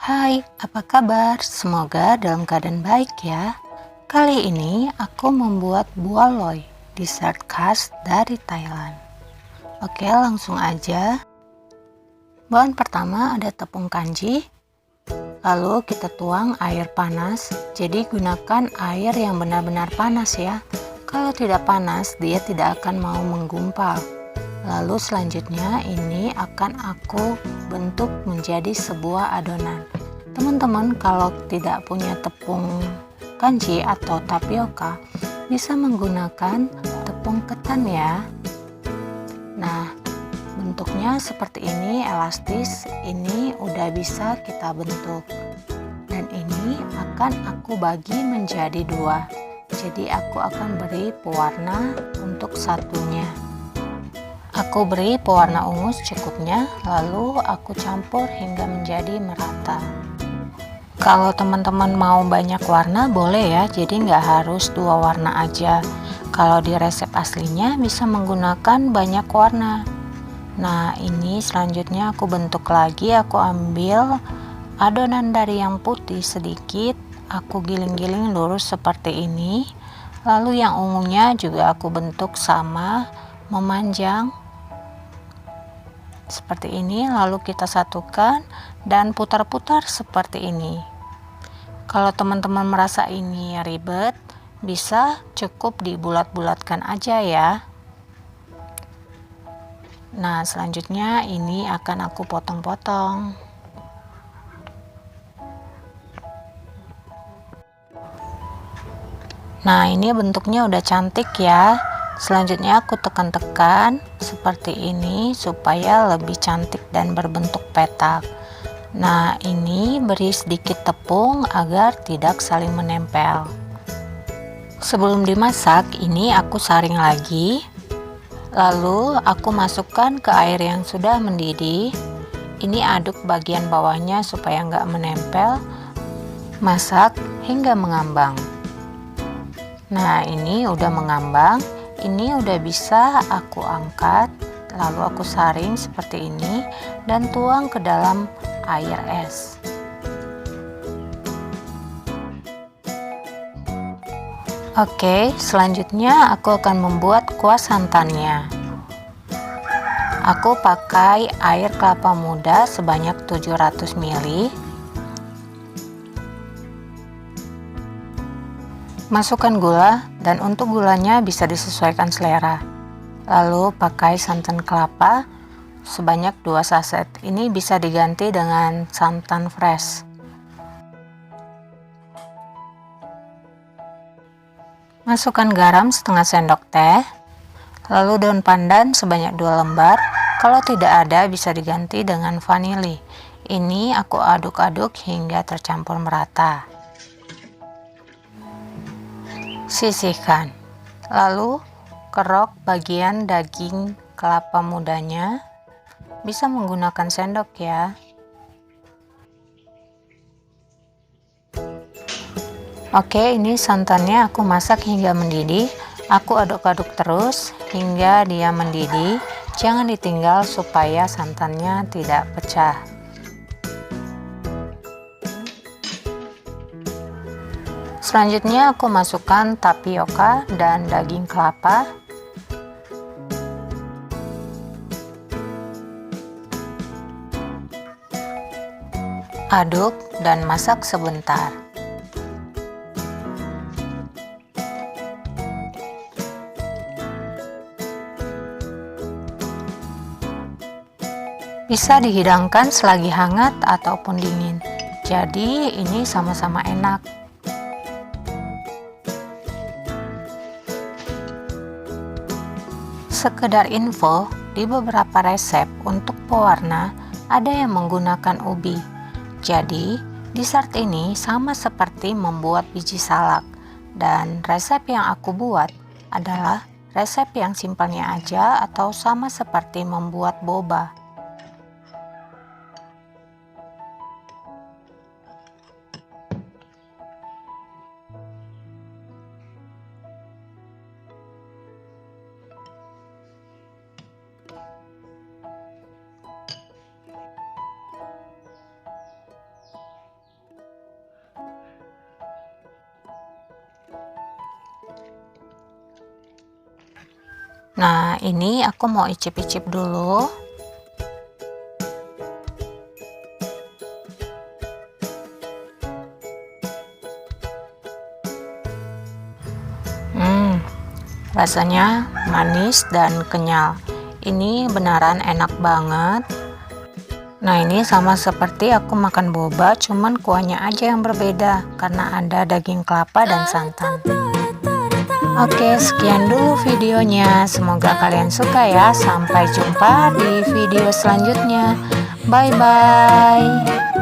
Hai, apa kabar? Semoga dalam keadaan baik ya. Kali ini aku membuat bualoi, dessert khas dari Thailand. Oke, langsung aja. Bahan pertama ada tepung kanji. Lalu kita tuang air panas. Jadi gunakan air yang benar-benar panas ya. Kalau tidak panas, dia tidak akan mau menggumpal. Lalu selanjutnya ini akan aku bentuk menjadi sebuah adonan. Teman-teman kalau tidak punya tepung kanji atau tapioka, bisa menggunakan tepung ketan ya. Nah, bentuknya seperti ini, elastis. Ini udah bisa kita bentuk. Dan ini akan aku bagi menjadi dua. Jadi aku akan beri pewarna untuk satunya. Aku beri pewarna ungu secukupnya, lalu aku campur hingga menjadi merata. Kalau teman-teman mau banyak warna boleh ya, jadi nggak harus dua warna aja. Kalau di resep aslinya bisa menggunakan banyak warna. Nah, ini selanjutnya aku bentuk lagi, aku ambil adonan dari yang putih sedikit, aku giling-giling lurus seperti ini. Lalu yang ungunya juga aku bentuk sama, memanjang seperti ini, lalu kita satukan dan putar-putar seperti ini. Kalau teman-teman merasa ini ribet, bisa cukup dibulat-bulatkan aja ya. Nah, selanjutnya ini akan aku potong-potong. Nah, ini bentuknya udah cantik ya. Selanjutnya aku tekan-tekan seperti ini supaya lebih cantik dan berbentuk petak. Nah, ini beri sedikit tepung agar tidak saling menempel. Sebelum dimasak, ini aku saring lagi. Lalu aku masukkan ke air yang sudah mendidih. Ini aduk bagian bawahnya supaya nggak menempel. Masak hingga mengambang. Nah, ini udah mengambang. Ini udah bisa aku angkat, lalu aku saring seperti ini dan tuang ke dalam air es. Oke, selanjutnya aku akan membuat kuah santannya. Aku pakai air kelapa muda sebanyak 700 ml. Masukkan gula, dan untuk gulanya bisa disesuaikan selera. Lalu pakai santan kelapa sebanyak 2 saset. Ini bisa diganti dengan santan fresh. Masukkan garam setengah sendok teh. Lalu daun pandan sebanyak 2 lembar. Kalau tidak ada bisa diganti dengan vanili. Ini aku aduk-aduk hingga tercampur merata. Sisihkan. Lalu kerok bagian daging kelapa mudanya. Bisa menggunakan sendok ya. Oke, ini santannya aku masak hingga mendidih. Aku aduk-aduk terus hingga dia mendidih. Jangan ditinggal supaya santannya tidak pecah. Selanjutnya aku masukkan tapioka dan daging kelapa. Aduk dan masak sebentar. Bisa dihidangkan selagi hangat ataupun dingin. Jadi ini sama-sama enak. Sekedar info, di beberapa resep untuk pewarna ada yang menggunakan ubi. Jadi, dessert ini sama seperti membuat biji salak. Dan resep yang aku buat adalah resep yang simpelnya aja atau sama seperti membuat boba. Nah, ini aku mau icip-icip dulu. Rasanya manis dan kenyal. Ini beneran enak banget. Nah, ini sama seperti aku makan boba, cuman kuahnya aja yang berbeda karena ada daging kelapa dan santan. Oke, sekian dulu videonya. Semoga kalian suka ya. Sampai jumpa di video selanjutnya. Bye bye.